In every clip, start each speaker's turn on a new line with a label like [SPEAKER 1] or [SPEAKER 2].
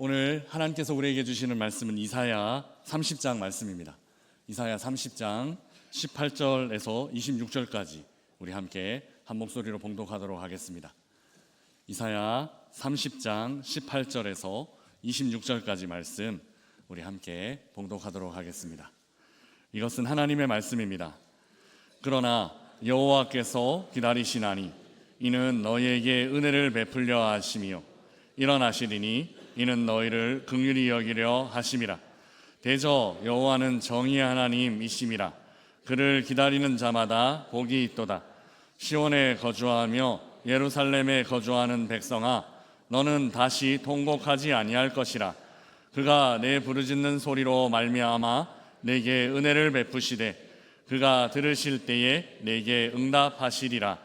[SPEAKER 1] 오늘 하나님께서 우리에게 주시는 말씀은 이사야 30장 말씀입니다. 이사야 30장 18절에서 26절까지 우리 함께 한 목소리로 봉독하도록 하겠습니다. 이사야 30장 18절에서 26절까지 말씀 우리 함께 봉독하도록 하겠습니다. 이것은 하나님의 말씀입니다. 그러나 여호와께서 기다리시나니 이는 너희에게 은혜를 베풀려 하심이요 일어나시리니 이는 너희를 긍휼히 여기려 하심이라. 대저 여호와는 정의의 하나님이심이라. 그를 기다리는 자마다 복이 있도다. 시온에 거주하며 예루살렘에 거주하는 백성아, 너는 다시 통곡하지 아니할 것이라. 그가 내 부르짖는 소리로 말미암아 내게 은혜를 베푸시되 그가 들으실 때에 내게 응답하시리라.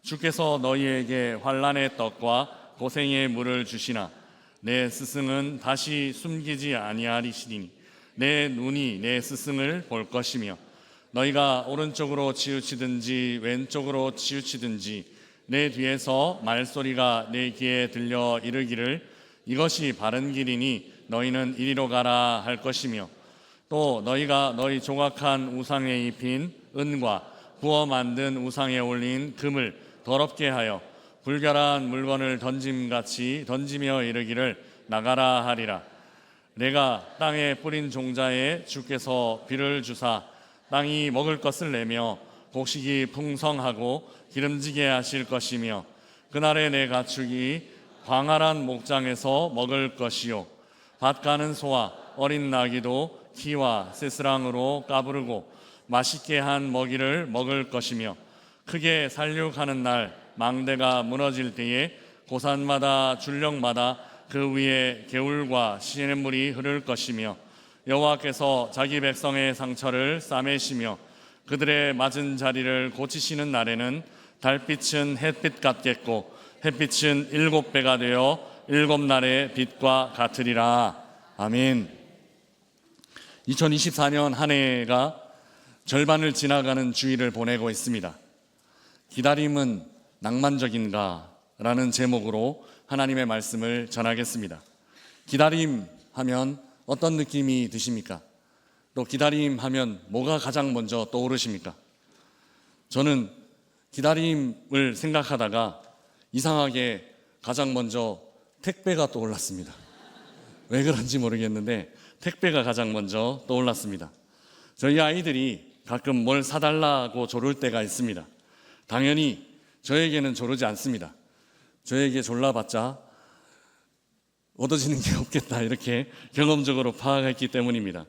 [SPEAKER 1] 주께서 너희에게 환난의 떡과 고생의 물을 주시나 내 스승은 다시 숨기지 아니하리시니 내 눈이 내 스승을 볼 것이며 너희가 오른쪽으로 치우치든지 왼쪽으로 치우치든지 내 뒤에서 말소리가 내 귀에 들려 이르기를 이것이 바른 길이니 너희는 이리로 가라 할 것이며 또 너희가 너희 조각한 우상에 입힌 은과 구워 만든 우상에 올린 금을 더럽게 하여 불결한 물건을 던짐같이 던지며 이르기를 나가라 하리라. 내가 땅에 뿌린 종자에 주께서 비를 주사 땅이 먹을 것을 내며 곡식이 풍성하고 기름지게 하실 것이며 그날에 내 가축이 광활한 목장에서 먹을 것이요 밭 가는 소와 어린 나귀도 키와 새스랑으로 까부르고 맛있게 한 먹이를 먹을 것이며 크게 살육하는 날 망대가 무너질 때에 고산마다 줄령마다 그 위에 개울과 시냇물이 흐를 것이며 여호와께서 자기 백성의 상처를 싸매시며 그들의 맞은 자리를 고치시는 날에는 달빛은 햇빛 같겠고 햇빛은 7배가 되어 7날의 빛과 같으리라. 아멘. 2024년 한 해가 절반을 지나가는 주일을 보내고 있습니다. 기다림은 낭만적인가? 라는 제목으로 하나님의 말씀을 전하겠습니다. 기다림 하면 어떤 느낌이 드십니까? 또 기다림 하면 뭐가 가장 먼저 떠오르십니까? 저는 기다림을 생각하다가 이상하게 가장 먼저 택배가 떠올랐습니다. 왜 그런지 모르겠는데 택배가 가장 먼저 떠올랐습니다. 저희 아이들이 가끔 뭘 사달라고 조를 때가 있습니다. 당연히 저에게는 조르지 않습니다. 저에게 졸라봤자 얻어지는 게 없겠다 이렇게 경험적으로 파악했기 때문입니다.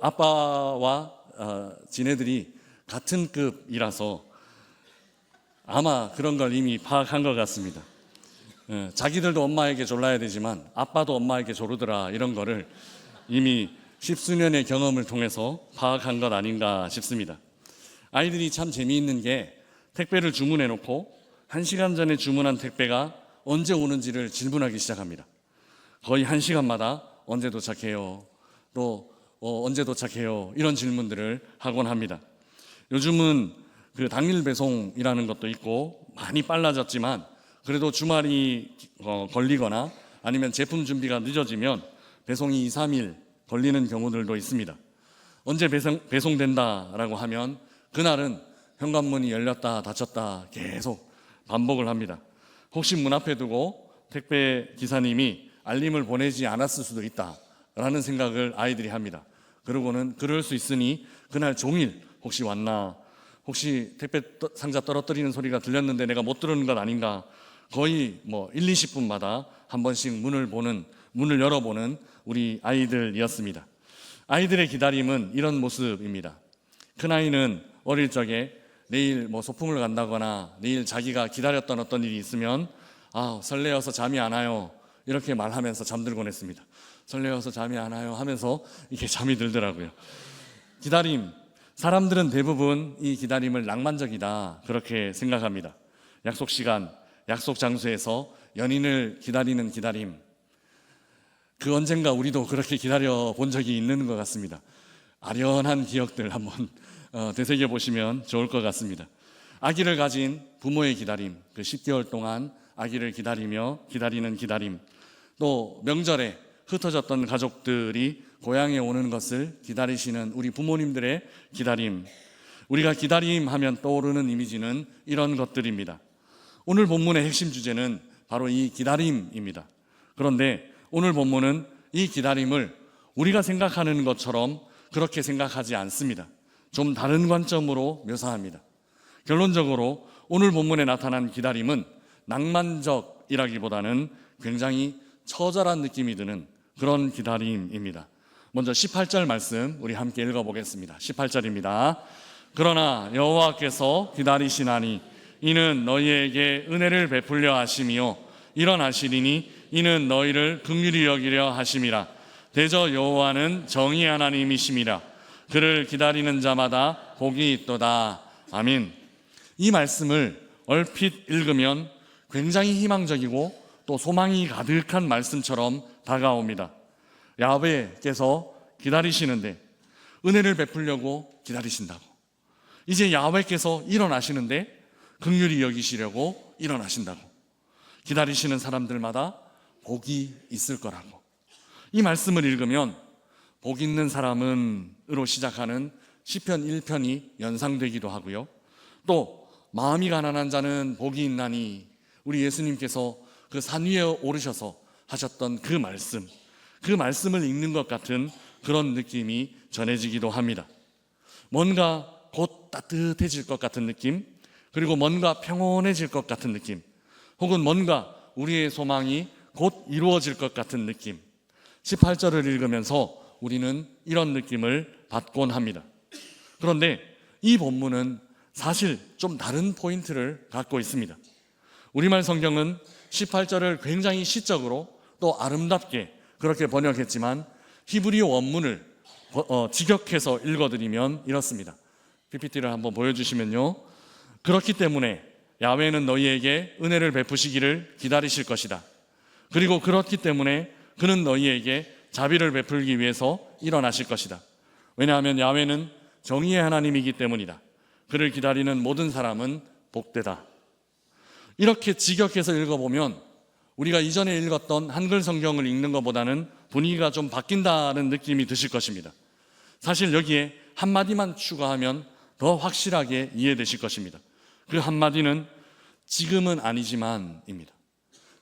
[SPEAKER 1] 아빠와 지네들이 같은 급이라서 아마 그런 걸 이미 파악한 것 같습니다. 자기들도 엄마에게 졸라야 되지만 아빠도 엄마에게 조르더라 이런 거를 이미 십수년의 경험을 통해서 파악한 것 아닌가 싶습니다. 아이들이 참 재미있는 게 택배를 주문해놓고 1시간 전에 주문한 택배가 언제 오는지를 질문하기 시작합니다. 거의 1시간마다 언제 도착해요? 또 언제 도착해요? 이런 질문들을 하곤 합니다. 요즘은 그 당일 배송이라는 것도 있고 많이 빨라졌지만 그래도 주말이 걸리거나 아니면 제품 준비가 늦어지면 배송이 2, 3일 걸리는 경우들도 있습니다. 언제 배송된다라고 하면 그날은 현관문이 열렸다 닫혔다 계속 반복을 합니다. 혹시 문 앞에 두고 택배 기사님이 알림을 보내지 않았을 수도 있다라는 생각을 아이들이 합니다. 그러고는 그럴 수 있으니 그날 종일 혹시 왔나, 혹시 택배 상자 떨어뜨리는 소리가 들렸는데 내가 못 들은 것 아닌가, 거의 1, 20분마다 한 번씩 문을 열어보는 우리 아이들이었습니다. 아이들의 기다림은 이런 모습입니다. 큰아이는 어릴 적에 내일 소풍을 간다거나 내일 자기가 기다렸던 어떤 일이 있으면 설레어서 잠이 안 와요 이렇게 말하면서 잠들곤 했습니다. 설레어서 잠이 안 와요 하면서 이렇게 잠이 들더라고요. 기다림, 사람들은 대부분 이 기다림을 낭만적이다 그렇게 생각합니다. 약속 시간, 약속 장소에서 연인을 기다리는 기다림, 그 언젠가 우리도 그렇게 기다려 본 적이 있는 것 같습니다. 아련한 기억들 한번 되새겨 보시면 좋을 것 같습니다. 아기를 가진 부모의 기다림, 그 10개월 동안 아기를 기다리며 기다리는 기다림, 또 명절에 흩어졌던 가족들이 고향에 오는 것을 기다리시는 우리 부모님들의 기다림, 우리가 기다림 하면 떠오르는 이미지는 이런 것들입니다. 오늘 본문의 핵심 주제는 바로 이 기다림입니다. 그런데 오늘 본문은 이 기다림을 우리가 생각하는 것처럼 그렇게 생각하지 않습니다. 좀 다른 관점으로 묘사합니다. 결론적으로 오늘 본문에 나타난 기다림은 낭만적이라기보다는 굉장히 처절한 느낌이 드는 그런 기다림입니다. 먼저 18절 말씀 우리 함께 읽어보겠습니다. 18절입니다. 그러나 여호와께서 기다리시나니 이는 너희에게 은혜를 베풀려 하심이요 일어나시리니 이는 너희를 긍휼히 여기려 하심이라. 대저 여호와는 정의 하나님이심이라. 그를 기다리는 자마다 복이 있도다. 아멘. 이 말씀을 얼핏 읽으면 굉장히 희망적이고 또 소망이 가득한 말씀처럼 다가옵니다. 야훼께서 기다리시는데 은혜를 베풀려고 기다리신다고. 이제 야훼께서 일어나시는데 긍휼히 여기시려고 일어나신다고. 기다리시는 사람들마다 복이 있을 거라고. 이 말씀을 읽으면 복 있는 사람은으로 시작하는 시편 1편이 연상되기도 하고요. 또 마음이 가난한 자는 복이 있나니, 우리 예수님께서 그 산 위에 오르셔서 하셨던 그 말씀을 읽는 것 같은 그런 느낌이 전해지기도 합니다. 뭔가 곧 따뜻해질 것 같은 느낌, 그리고 뭔가 평온해질 것 같은 느낌, 혹은 뭔가 우리의 소망이 곧 이루어질 것 같은 느낌. 18절을 읽으면서 우리는 이런 느낌을 받곤 합니다. 그런데 이 본문은 사실 좀 다른 포인트를 갖고 있습니다. 우리말 성경은 18절을 굉장히 시적으로 또 아름답게 그렇게 번역했지만 히브리어 원문을 직역해서 읽어드리면 이렇습니다. PPT를 한번 보여주시면요. 그렇기 때문에 야훼는 너희에게 은혜를 베푸시기를 기다리실 것이다. 그리고 그렇기 때문에 그는 너희에게 자비를 베풀기 위해서 일어나실 것이다. 왜냐하면 야훼는 정의의 하나님이기 때문이다. 그를 기다리는 모든 사람은 복되다. 이렇게 직역해서 읽어보면 우리가 이전에 읽었던 한글 성경을 읽는 것보다는 분위기가 좀 바뀐다는 느낌이 드실 것입니다. 사실 여기에 한마디만 추가하면 더 확실하게 이해되실 것입니다. 그 한마디는 지금은 아니지만입니다.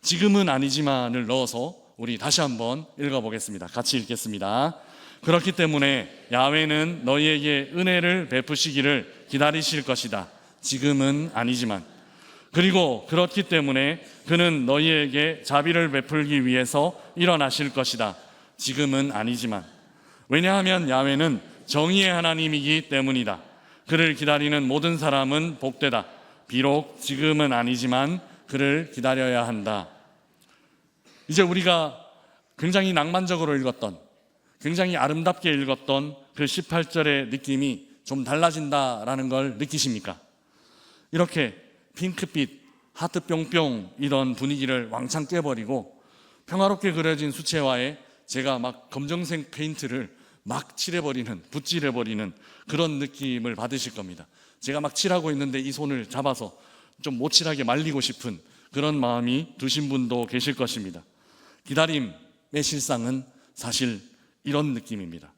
[SPEAKER 1] 지금은 아니지만을 넣어서 우리 다시 한번 읽어보겠습니다. 같이 읽겠습니다. 그렇기 때문에 야훼는 너희에게 은혜를 베푸시기를 기다리실 것이다. 지금은 아니지만. 그리고 그렇기 때문에 그는 너희에게 자비를 베풀기 위해서 일어나실 것이다. 지금은 아니지만. 왜냐하면 야훼는 정의의 하나님이기 때문이다. 그를 기다리는 모든 사람은 복되다. 비록 지금은 아니지만 그를 기다려야 한다. 이제 우리가 굉장히 낭만적으로 읽었던, 굉장히 아름답게 읽었던 그 18절의 느낌이 좀 달라진다라는 걸 느끼십니까? 이렇게 핑크빛, 하트 뿅뿅 이런 분위기를 왕창 깨버리고 평화롭게 그려진 수채화에 제가 막 검정색 페인트를 막 칠해버리는, 붓질해버리는 그런 느낌을 받으실 겁니다. 제가 막 칠하고 있는데 이 손을 잡아서 좀 모칠하게 말리고 싶은 그런 마음이 드신 분도 계실 것입니다. 기다림의 실상은 사실 이런 느낌입니다.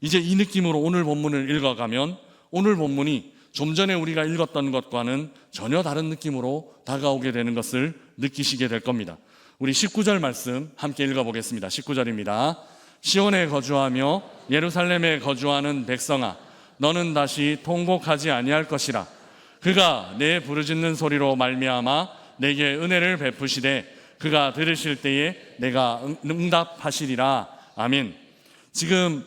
[SPEAKER 1] 이제 이 느낌으로 오늘 본문을 읽어가면 오늘 본문이 좀 전에 우리가 읽었던 것과는 전혀 다른 느낌으로 다가오게 되는 것을 느끼시게 될 겁니다. 우리 19절 말씀 함께 읽어보겠습니다. 19절입니다. 시온에 거주하며 예루살렘에 거주하는 백성아, 너는 다시 통곡하지 아니할 것이라. 그가 내 부르짖는 소리로 말미암아 내게 은혜를 베푸시되 그가 들으실 때에 내가 응답하시리라. 아멘. 지금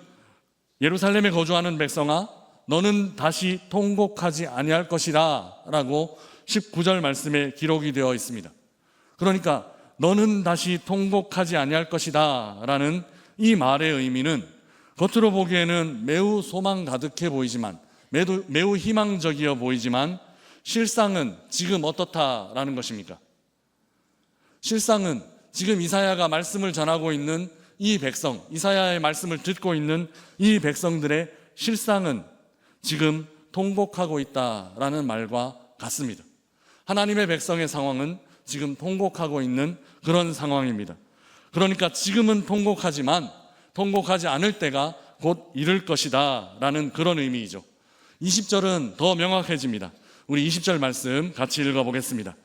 [SPEAKER 1] 예루살렘에 거주하는 백성아, 너는 다시 통곡하지 아니할 것이라 라고 19절 말씀에 기록이 되어 있습니다. 그러니까 너는 다시 통곡하지 아니할 것이다 라는 이 말의 의미는 겉으로 보기에는 매우 소망 가득해 보이지만, 매우 희망적이어 보이지만 실상은 지금 어떻다라는 것입니까? 실상은 지금 이사야가 말씀을 전하고 있는 이 백성, 이사야의 말씀을 듣고 있는 이 백성들의 실상은 지금 통곡하고 있다라는 말과 같습니다. 하나님의 백성의 상황은 지금 통곡하고 있는 그런 상황입니다. 그러니까 지금은 통곡하지만 통곡하지 않을 때가 곧 이를 것이다 라는 그런 의미이죠. 20절은 더 명확해집니다. 우리 20절 말씀 같이 읽어보겠습니다.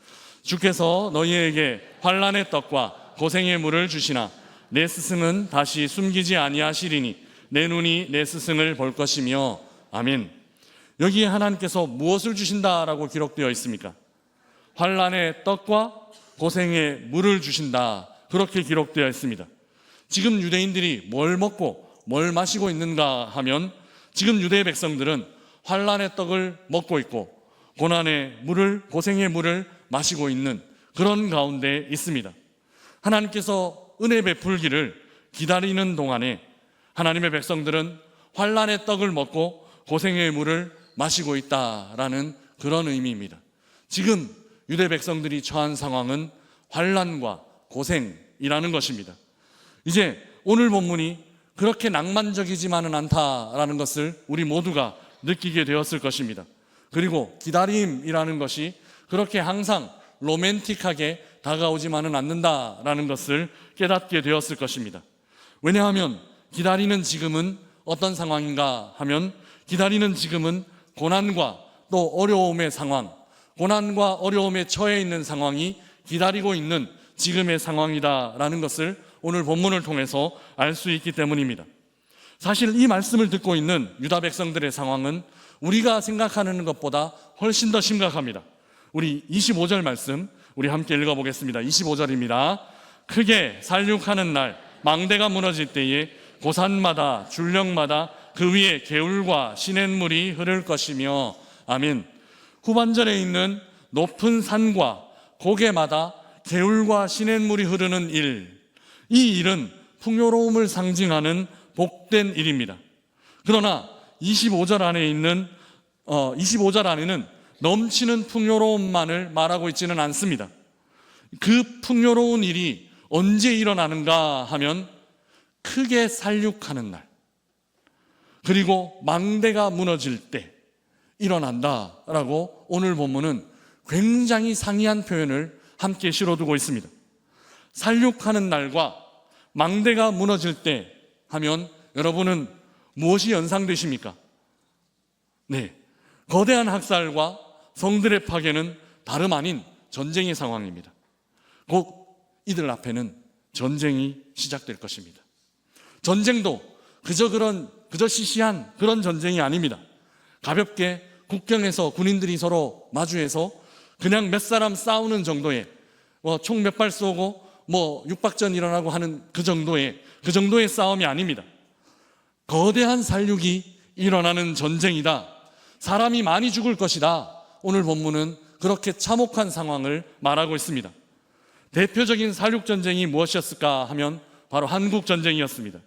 [SPEAKER 1] 주께서 너희에게 환난의 떡과 고생의 물을 주시나 내 스승은 다시 숨기지 아니하시리니 내 눈이 내 스승을 볼 것이며. 아멘. 여기에 하나님께서 무엇을 주신다라고 기록되어 있습니까? 환난의 떡과 고생의 물을 주신다, 그렇게 기록되어 있습니다. 지금 유대인들이 뭘 먹고 뭘 마시고 있는가 하면 지금 유대 백성들은 환난의 떡을 먹고 있고 고난의 물을, 고생의 물을 마시고 있는 그런 가운데 있습니다. 하나님께서 은혜 베풀기를 기다리는 동안에 하나님의 백성들은 환난의 떡을 먹고 고생의 물을 마시고 있다라는 그런 의미입니다. 지금 유대 백성들이 처한 상황은 환난과 고생이라는 것입니다. 이제 오늘 본문이 그렇게 낭만적이지만은 않다라는 것을 우리 모두가 느끼게 되었을 것입니다. 그리고 기다림이라는 것이 그렇게 항상 로맨틱하게 다가오지만은 않는다라는 것을 깨닫게 되었을 것입니다. 왜냐하면 기다리는 지금은 어떤 상황인가 하면 기다리는 지금은 고난과 또 어려움의 상황, 고난과 어려움에 처해 있는 상황이 기다리고 있는 지금의 상황이다라는 것을 오늘 본문을 통해서 알 수 있기 때문입니다. 사실 이 말씀을 듣고 있는 유다 백성들의 상황은 우리가 생각하는 것보다 훨씬 더 심각합니다. 우리 25절 말씀 우리 함께 읽어보겠습니다. 25절입니다. 크게 살육하는 날 망대가 무너질 때에 고산마다 줄령마다 그 위에 개울과 시냇물이 흐를 것이며. 아멘. 후반절에 있는 높은 산과 고개마다 개울과 시냇물이 흐르는 일, 이 일은 풍요로움을 상징하는 복된 일입니다. 그러나 25절 안에 있는 25절 안에는 넘치는 풍요로움만을 말하고 있지는 않습니다. 그 풍요로운 일이 언제 일어나는가 하면 크게 살육하는 날, 그리고 망대가 무너질 때 일어난다라고 오늘 본문은 굉장히 상이한 표현을 함께 실어두고 있습니다. 살육하는 날과 망대가 무너질 때 하면 여러분은 무엇이 연상되십니까? 네, 거대한 학살과 성들의 파괴는 다름 아닌 전쟁의 상황입니다. 곧 이들 앞에는 전쟁이 시작될 것입니다. 전쟁도 그저 시시한 그런 전쟁이 아닙니다. 가볍게 국경에서 군인들이 서로 마주해서 그냥 몇 사람 싸우는 정도의 총 몇 발 쏘고 육박전 일어나고 하는 그 정도의 싸움이 아닙니다. 거대한 살육이 일어나는 전쟁이다. 사람이 많이 죽을 것이다. 오늘 본문은 그렇게 참혹한 상황을 말하고 있습니다. 대표적인 살육전쟁이 무엇이었을까 하면 바로 한국전쟁이었습니다.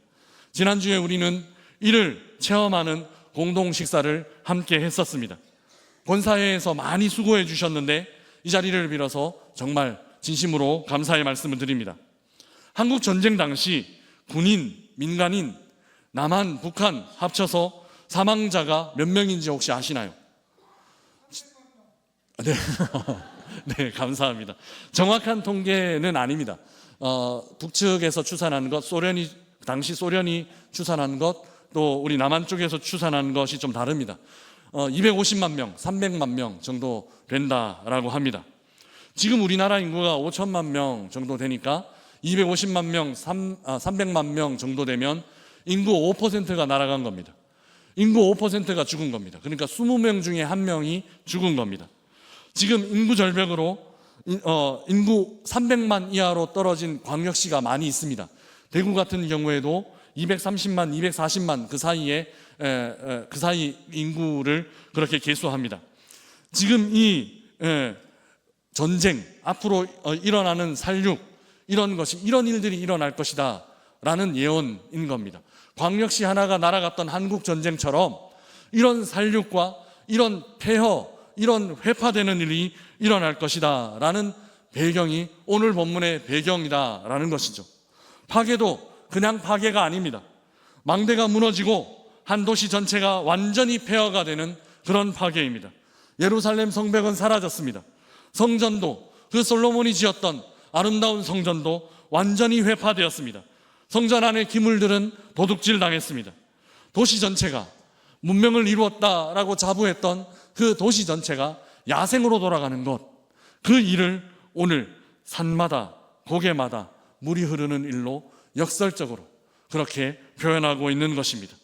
[SPEAKER 1] 지난주에 우리는 이를 체험하는 공동식사를 함께 했었습니다. 본사회에서 많이 수고해 주셨는데 이 자리를 빌어서 정말 진심으로 감사의 말씀을 드립니다. 한국전쟁 당시 군인, 민간인, 남한, 북한 합쳐서 사망자가 몇 명인지 혹시 아시나요? 네. 네, 감사합니다. 정확한 통계는 아닙니다. 북측에서 추산한 것, 당시 소련이 추산한 것, 또 우리 남한 쪽에서 추산한 것이 좀 다릅니다. 250만 명, 300만 명 정도 된다라고 합니다. 지금 우리나라 인구가 5천만 명 정도 되니까 250만 명, 300만 명 정도 되면 인구 5%가 날아간 겁니다. 인구 5%가 죽은 겁니다. 그러니까 20명 중에 1명이 죽은 겁니다. 지금 인구 절벽으로 인구 300만 이하로 떨어진 광역시가 많이 있습니다. 대구 같은 경우에도 230만, 240만 그 사이 인구를 그렇게 계수합니다. 지금 이 전쟁, 앞으로 일어나는 살육, 이런 일들이 일어날 것이다 라는 예언인 겁니다. 광역시 하나가 날아갔던 한국전쟁처럼 이런 살육과 이런 폐허, 이런 회파되는 일이 일어날 것이다 라는 배경이 오늘 본문의 배경이다 라는 것이죠. 파괴도 그냥 파괴가 아닙니다. 망대가 무너지고 한 도시 전체가 완전히 폐허가 되는 그런 파괴입니다. 예루살렘 성벽은 사라졌습니다. 성전도, 그 솔로몬이 지었던 아름다운 성전도 완전히 회파되었습니다. 성전 안의 기물들은 도둑질 당했습니다. 도시 전체가 문명을 이루었다라고 자부했던 그 도시 전체가 야생으로 돌아가는 것, 그 일을 오늘 산마다 고개마다 물이 흐르는 일로 역설적으로 그렇게 표현하고 있는 것입니다.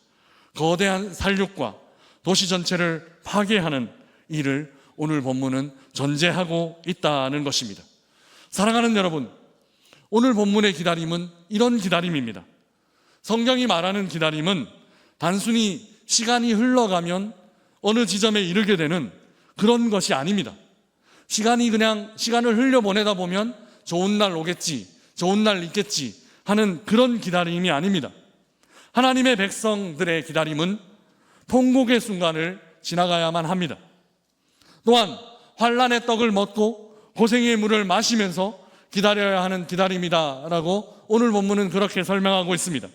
[SPEAKER 1] 거대한 살육과 도시 전체를 파괴하는 일을 오늘 본문은 전제하고 있다는 것입니다. 사랑하는 여러분, 오늘 본문의 기다림은 이런 기다림입니다. 성경이 말하는 기다림은 단순히 시간이 흘러가면 어느 지점에 이르게 되는 그런 것이 아닙니다. 시간을 흘려보내다 보면 좋은 날 오겠지, 좋은 날 있겠지 하는 그런 기다림이 아닙니다. 하나님의 백성들의 기다림은 통곡의 순간을 지나가야만 합니다. 또한 환난의 떡을 먹고 고생의 물을 마시면서 기다려야 하는 기다림이다라고 오늘 본문은 그렇게 설명하고 있습니다.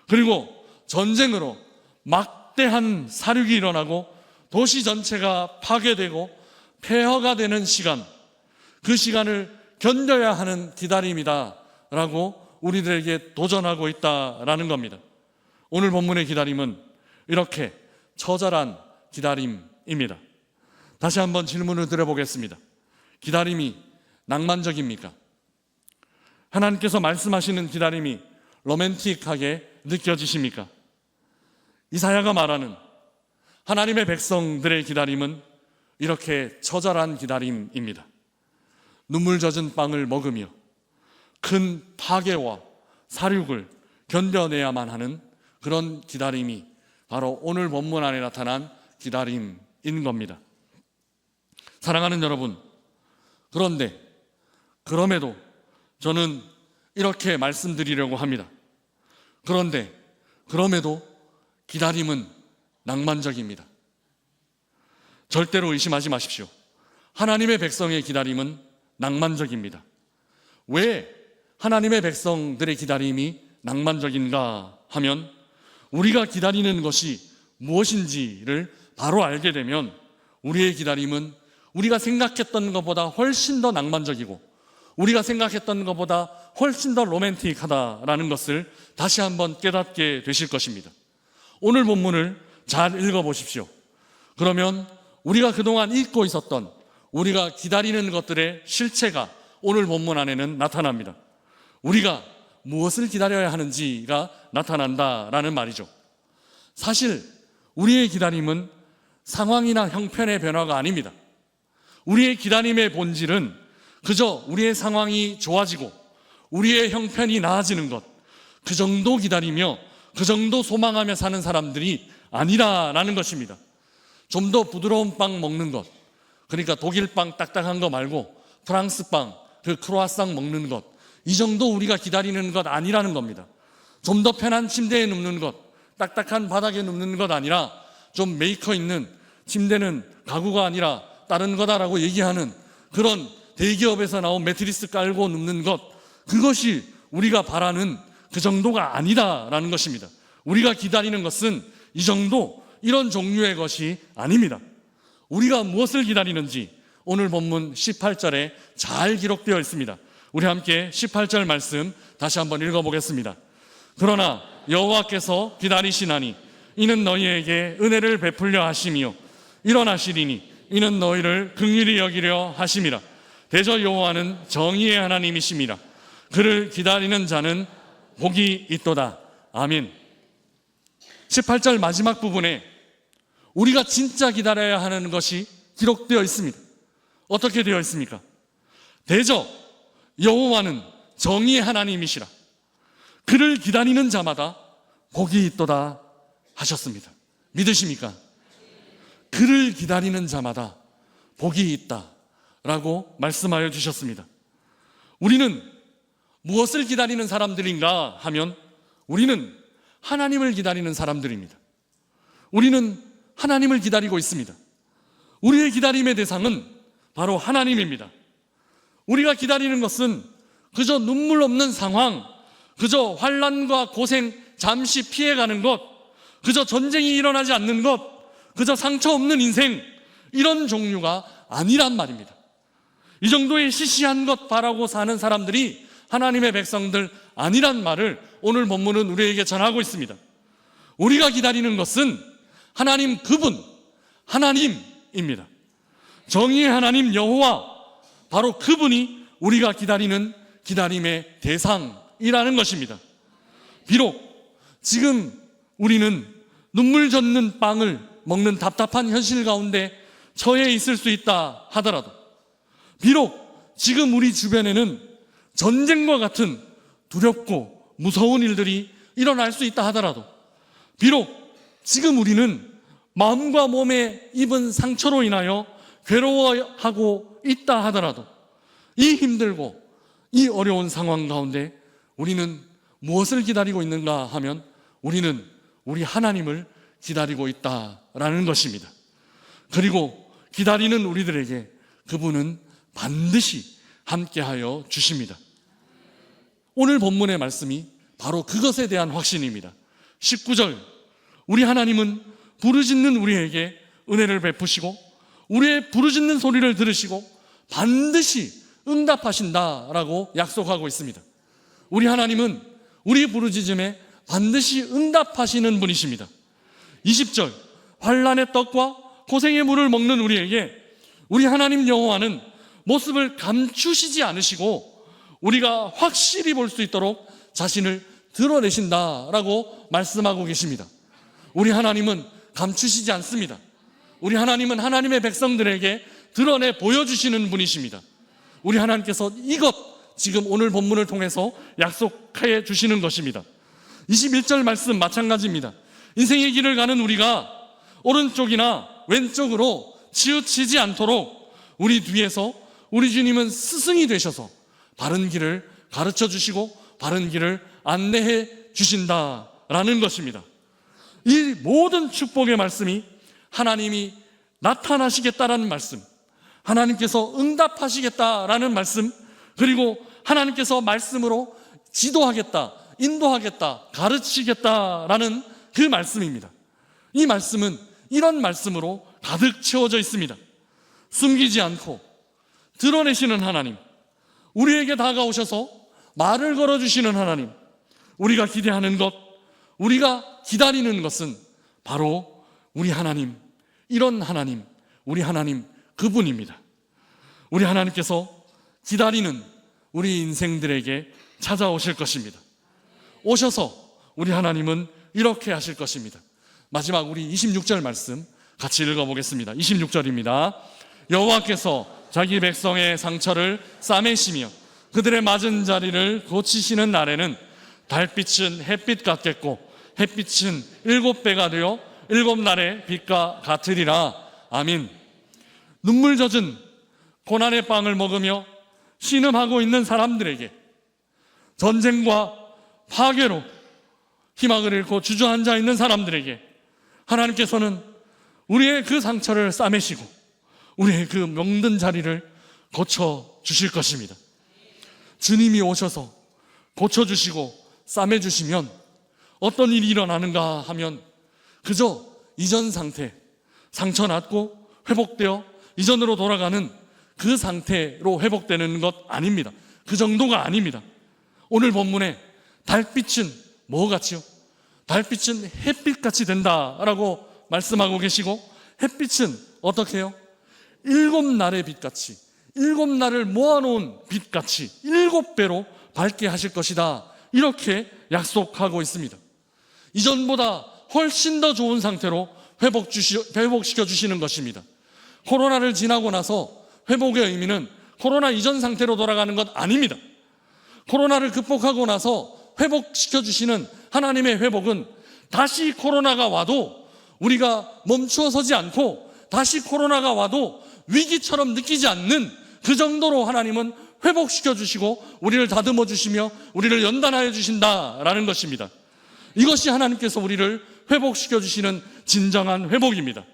[SPEAKER 1] 그리고 전쟁으로 막대한 사륙이 일어나고 도시 전체가 파괴되고 폐허가 되는 시간, 그 시간을 견뎌야 하는 기다림이다라고 우리들에게 도전하고 있다라는 겁니다. 오늘 본문의 기다림은 이렇게 처절한 기다림입니다. 다시 한번 질문을 드려보겠습니다. 기다림이 낭만적입니까? 하나님께서 말씀하시는 기다림이 로맨틱하게 느껴지십니까? 이사야가 말하는 하나님의 백성들의 기다림은 이렇게 처절한 기다림입니다. 눈물 젖은 빵을 먹으며 큰 파괴와 사륙을 견뎌내야만 하는 그런 기다림이 바로 오늘 본문 안에 나타난 기다림인 겁니다. 사랑하는 여러분, 그럼에도 저는 이렇게 말씀드리려고 합니다. 그럼에도 기다림은 낭만적입니다. 절대로 의심하지 마십시오. 하나님의 백성의 기다림은 낭만적입니다. 왜 하나님의 백성들의 기다림이 낭만적인가 하면 우리가 기다리는 것이 무엇인지를 바로 알게 되면 우리의 기다림은 우리가 생각했던 것보다 훨씬 더 낭만적이고 우리가 생각했던 것보다 훨씬 더 로맨틱하다라는 것을 다시 한번 깨닫게 되실 것입니다. 오늘 본문을 잘 읽어보십시오. 그러면 우리가 그동안 잊고 있었던 우리가 기다리는 것들의 실체가 오늘 본문 안에는 나타납니다. 우리가 무엇을 기다려야 하는지가 나타난다라는 말이죠. 사실 우리의 기다림은 상황이나 형편의 변화가 아닙니다. 우리의 기다림의 본질은 그저 우리의 상황이 좋아지고 우리의 형편이 나아지는 것, 그 정도 기다리며 그 정도 소망하며 사는 사람들이 아니라는 것입니다. 좀 더 부드러운 빵 먹는 것, 그러니까 독일 빵 딱딱한 거 말고 프랑스 빵, 그 크로아상 먹는 것, 이 정도 우리가 기다리는 것 아니라는 겁니다. 좀 더 편한 침대에 눕는 것, 딱딱한 바닥에 눕는 것 아니라 좀 메이커 있는 침대는 가구가 아니라 다른 거다라고 얘기하는 그런 대기업에서 나온 매트리스 깔고 눕는 것, 그것이 우리가 바라는 그 정도가 아니다라는 것입니다. 우리가 기다리는 것은 이 정도, 이런 종류의 것이 아닙니다. 우리가 무엇을 기다리는지 오늘 본문 18절에 잘 기록되어 있습니다. 우리 함께 18절 말씀 다시 한번 읽어보겠습니다. 그러나 여호와께서 기다리시나니 이는 너희에게 은혜를 베풀려 하심이요 일어나시리니 이는 너희를 긍휼히 여기려 하심이라. 대저 여호와는 정의의 하나님이심이라. 그를 기다리는 자는 복이 있도다. 아멘. 18절 마지막 부분에 우리가 진짜 기다려야 하는 것이 기록되어 있습니다. 어떻게 되어 있습니까? 대저 여호와는 정의의 하나님이시라. 그를 기다리는 자마다 복이 있도다 하셨습니다. 믿으십니까? 그를 기다리는 자마다 복이 있다라고 말씀하여 주셨습니다. 우리는 무엇을 기다리는 사람들인가 하면 우리는 하나님을 기다리는 사람들입니다. 우리는 하나님을 기다리고 있습니다. 우리의 기다림의 대상은 바로 하나님입니다. 우리가 기다리는 것은 그저 눈물 없는 상황, 그저 환난과 고생 잠시 피해가는 것, 그저 전쟁이 일어나지 않는 것, 그저 상처 없는 인생, 이런 종류가 아니란 말입니다. 이 정도의 시시한 것 바라고 사는 사람들이 하나님의 백성들 아니란 말을 오늘 본문은 우리에게 전하고 있습니다. 우리가 기다리는 것은 하나님 그분, 하나님입니다. 정의의 하나님 여호와, 바로 그분이 우리가 기다리는 기다림의 대상이라는 것입니다. 비록 지금 우리는 눈물 젖는 빵을 먹는 답답한 현실 가운데 처해 있을 수 있다 하더라도, 비록 지금 우리 주변에는 전쟁과 같은 두렵고 무서운 일들이 일어날 수 있다 하더라도, 비록 지금 우리는 마음과 몸에 입은 상처로 인하여 괴로워하고 있다 하더라도, 이 힘들고 이 어려운 상황 가운데 우리는 무엇을 기다리고 있는가 하면 우리는 우리 하나님을 기다리고 있다라는 것입니다. 그리고 기다리는 우리들에게 그분은 반드시 함께하여 주십니다. 오늘 본문의 말씀이 바로 그것에 대한 확신입니다. 19절, 우리 하나님은 부르짖는 우리에게 은혜를 베푸시고 우리의 부르짖는 소리를 들으시고 반드시 응답하신다라고 약속하고 있습니다. 우리 하나님은 우리 부르짖음에 반드시 응답하시는 분이십니다. 20절, 환난의 떡과 고생의 물을 먹는 우리에게 우리 하나님 여호와는 모습을 감추시지 않으시고 우리가 확실히 볼 수 있도록 자신을 드러내신다라고 말씀하고 계십니다. 우리 하나님은 감추시지 않습니다. 우리 하나님은 하나님의 백성들에게 드러내 보여주시는 분이십니다. 우리 하나님께서 이것 지금 오늘 본문을 통해서 약속해 주시는 것입니다. 21절 말씀 마찬가지입니다. 인생의 길을 가는 우리가 오른쪽이나 왼쪽으로 치우치지 않도록 우리 뒤에서 우리 주님은 스승이 되셔서 바른 길을 가르쳐 주시고 바른 길을 안내해 주신다라는 것입니다. 이 모든 축복의 말씀이 하나님이 나타나시겠다라는 말씀, 하나님께서 응답하시겠다라는 말씀, 그리고 하나님께서 말씀으로 지도하겠다, 인도하겠다, 가르치겠다라는 그 말씀입니다. 이 말씀은 이런 말씀으로 가득 채워져 있습니다. 숨기지 않고 드러내시는 하나님, 우리에게 다가오셔서 말을 걸어주시는 하나님, 우리가 기대하는 것, 우리가 기다리는 것은 바로 우리 하나님, 이런 하나님, 우리 하나님 그분입니다. 우리 하나님께서 기다리는 우리 인생들에게 찾아오실 것입니다. 오셔서 우리 하나님은 이렇게 하실 것입니다. 마지막 우리 26절 말씀 같이 읽어보겠습니다. 26절입니다. 여호와께서 자기 백성의 상처를 싸매시며 그들의 맞은 자리를 고치시는 날에는 달빛은 햇빛 같겠고 햇빛은 7배가 되어 7날의 빛과 같으리라. 아멘. 눈물 젖은 고난의 빵을 먹으며 신음하고 있는 사람들에게, 전쟁과 파괴로 희망을 잃고 주저앉아 있는 사람들에게 하나님께서는 우리의 그 상처를 싸매시고 우리의 그 병든 자리를 고쳐주실 것입니다. 주님이 오셔서 고쳐주시고 싸매주시면 어떤 일이 일어나는가 하면 그저 이전 상태, 상처 났고 회복되어 이전으로 돌아가는 그 상태로 회복되는 것 아닙니다. 그 정도가 아닙니다. 오늘 본문에 달빛은 뭐같이요? 달빛은 햇빛같이 된다라고 말씀하고 계시고, 햇빛은 어떻게 해요? 7날의 빛같이, 7날을 모아놓은 빛같이 7배로 밝게 하실 것이다, 이렇게 약속하고 있습니다. 이전보다 훨씬 더 좋은 상태로 회복시켜 주시는 것입니다. 코로나를 지나고 나서 회복의 의미는 코로나 이전 상태로 돌아가는 것 아닙니다. 코로나를 극복하고 나서 회복시켜 주시는 하나님의 회복은 다시 코로나가 와도 우리가 멈추어 서지 않고 다시 코로나가 와도 위기처럼 느끼지 않는 그 정도로 하나님은 회복시켜 주시고 우리를 다듬어 주시며 우리를 연단하여 주신다라는 것입니다. 이것이 하나님께서 우리를 회복시켜 주시는 진정한 회복입니다.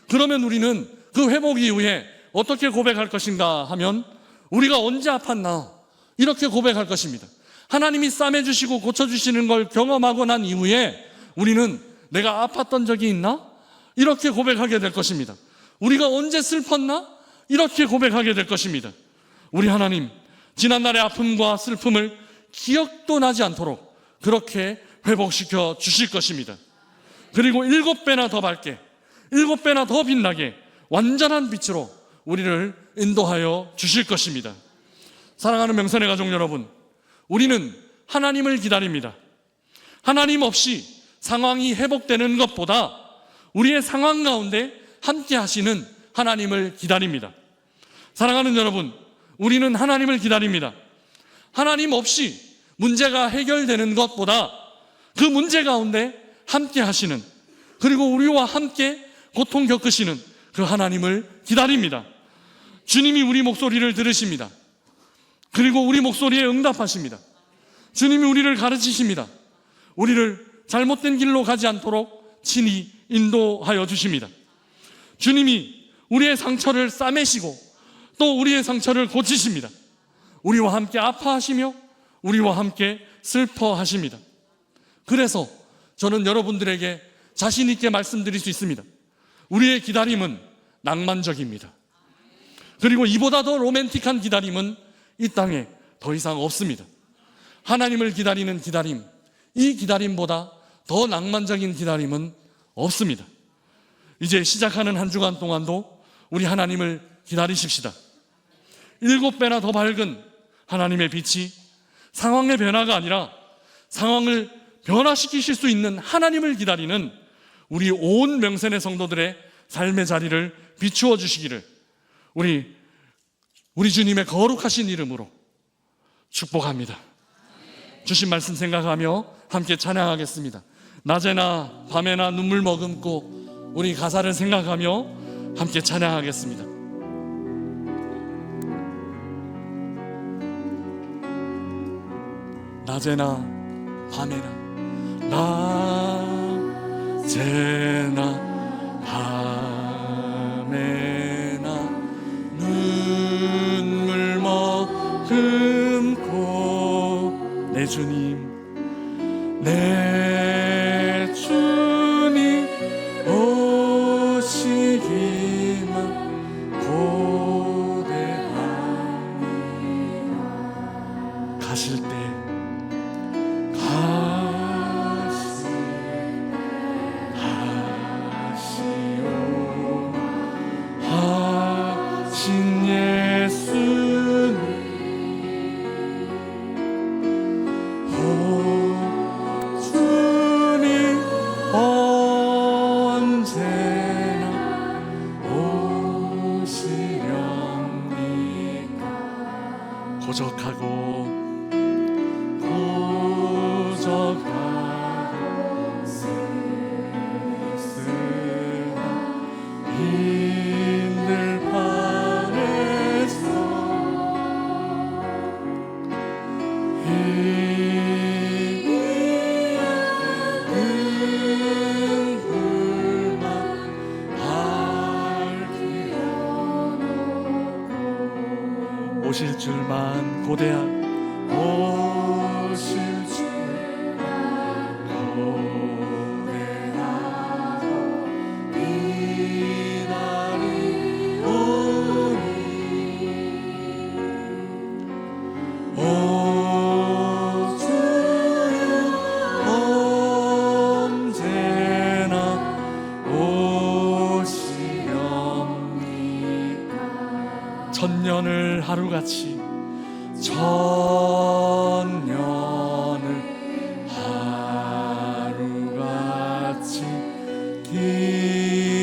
[SPEAKER 1] 그러면 우리는 그 회복 이후에 어떻게 고백할 것인가 하면 우리가 언제 아팠나 이렇게 고백할 것입니다. 하나님이 싸매주시고 고쳐주시는 걸 경험하고 난 이후에 우리는 내가 아팠던 적이 있나? 이렇게 고백하게 될 것입니다. 우리가 언제 슬펐나? 이렇게 고백하게 될 것입니다. 우리 하나님 지난날의 아픔과 슬픔을 기억도 나지 않도록 그렇게 회복시켜 주실 것입니다. 그리고 7배나 더 밝게, 7배나 더 빛나게 완전한 빛으로 우리를 인도하여 주실 것입니다. 사랑하는 명선의 가족 여러분, 우리는 하나님을 기다립니다. 하나님 없이 상황이 회복되는 것보다 우리의 상황 가운데 함께 하시는 하나님을 기다립니다. 사랑하는 여러분, 우리는 하나님을 기다립니다. 하나님 없이 문제가 해결되는 것보다 그 문제 가운데 함께 하시는, 그리고 우리와 함께 고통 겪으시는 그 하나님을 기다립니다. 주님이 우리 목소리를 들으십니다. 그리고 우리 목소리에 응답하십니다. 주님이 우리를 가르치십니다. 우리를 잘못된 길로 가지 않도록 친히 인도하여 주십니다. 주님이 우리의 상처를 싸매시고 또 우리의 상처를 고치십니다. 우리와 함께 아파하시며 우리와 함께 슬퍼하십니다. 그래서 저는 여러분들에게 자신 있게 말씀드릴 수 있습니다. 우리의 기다림은 낭만적입니다. 그리고 이보다 더 로맨틱한 기다림은 이 땅에 더 이상 없습니다. 하나님을 기다리는 기다림, 이 기다림보다 더 낭만적인 기다림은 없습니다. 이제 시작하는 한 주간 동안도 우리 하나님을 기다리십시다. 7배나 더 밝은 하나님의 빛이 상황의 변화가 아니라 상황을 변화시키실 수 있는 하나님을 기다리는 우리 온 명센의 성도들의 삶의 자리를 비추어 주시기를 우리 주님의 거룩하신 이름으로 축복합니다. 주신 말씀 생각하며 함께 찬양하겠습니다. 낮에나 밤에나 눈물 머금고 우리 가사를 생각하며 함께 찬양하겠습니다. 낮에나 밤에나, 낮에나 밤에나 눈물 머금고 내 주님 오시기만 고대하니 가실 때 하신 예수님 주님 언제나 오시렵니까. 고적하고 힘들 판에서 희미한 불만 밝히려고 오실 줄만 오실 줄만 고대하고 천년을 하루같이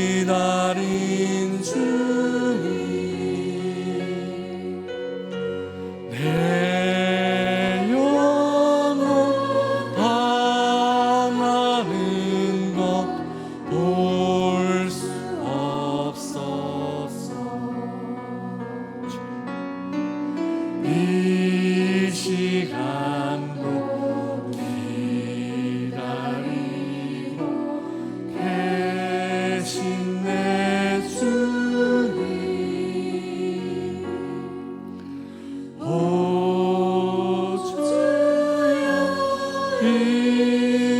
[SPEAKER 1] 기다린 주님 내 영혼 당하는 것 볼 수 없었어. 이 시간도 기다리고 계신 내 주님 오 주여 이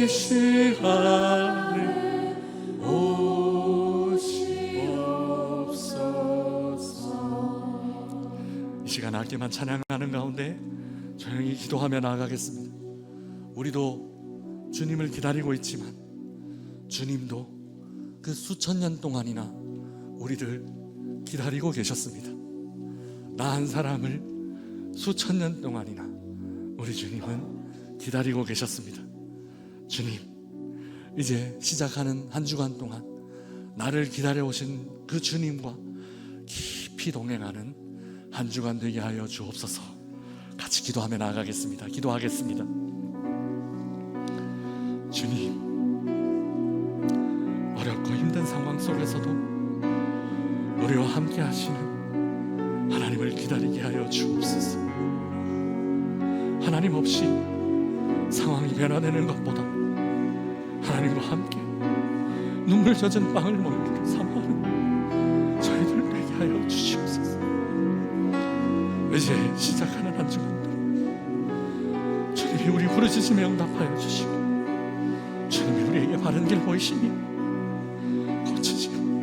[SPEAKER 1] 시간에 오시옵소서. 이 시간 함께만 찬양하는 가운데 조용히 기도하며 나아가겠습니다. 우리도 주님을 기다리고 있지만 주님도 그 수천 년 동안이나 우리를 기다리고 계셨습니다. 나 한 사람을 수천 년 동안이나 우리 주님은 기다리고 계셨습니다. 주님, 이제 시작하는 한 주간 동안 나를 기다려오신 그 주님과 깊이 동행하는 한 주간 되게 하여 주옵소서. 같이 기도하며 나아가겠습니다. 기도하겠습니다. 주님, 어렵고 힘든 상황 속에서도 우리와 함께 하시는 하나님을 기다리게 하여 주옵소서. 하나님 없이 상황이 변화되는 것보다 하나님과 함께 눈물 젖은 빵을 먹기를 사모하는 저희들 되게 하여 주시옵소서. 이제 시작하는 한 주간도 주님이 우리 부르짖음에 응답하여 주시고 주님이 우리에게 바른 길 보이시니 고치시고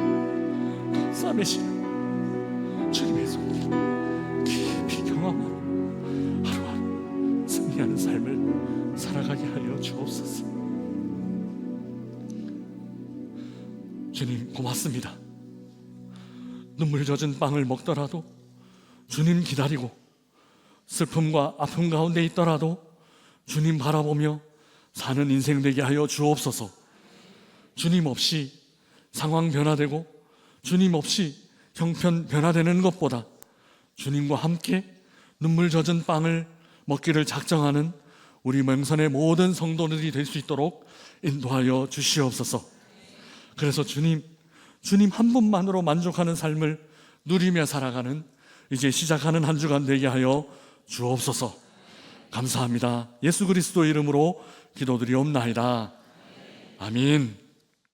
[SPEAKER 1] 또 싸매시는 주님의 손길 깊이 경험하고 하루하루 승리하는 삶을 살아가게 하여 주옵소서. 주님 고맙습니다. 눈물 젖은 빵을 먹더라도 주님 기다리고 슬픔과 아픔 가운데 있더라도 주님 바라보며 사는 인생 되게 하여 주옵소서. 주님 없이 상황 변화되고 주님 없이 형편 변화되는 것보다 주님과 함께 눈물 젖은 빵을 먹기를 작정하는 우리 맹선의 모든 성도들이 될 수 있도록 인도하여 주시옵소서. 그래서 주님 한 분만으로 만족하는 삶을 누리며 살아가는 이제 시작하는 한 주간 되게 하여 주옵소서. 감사합니다. 예수 그리스도 이름으로 기도드리옵나이다. 아멘.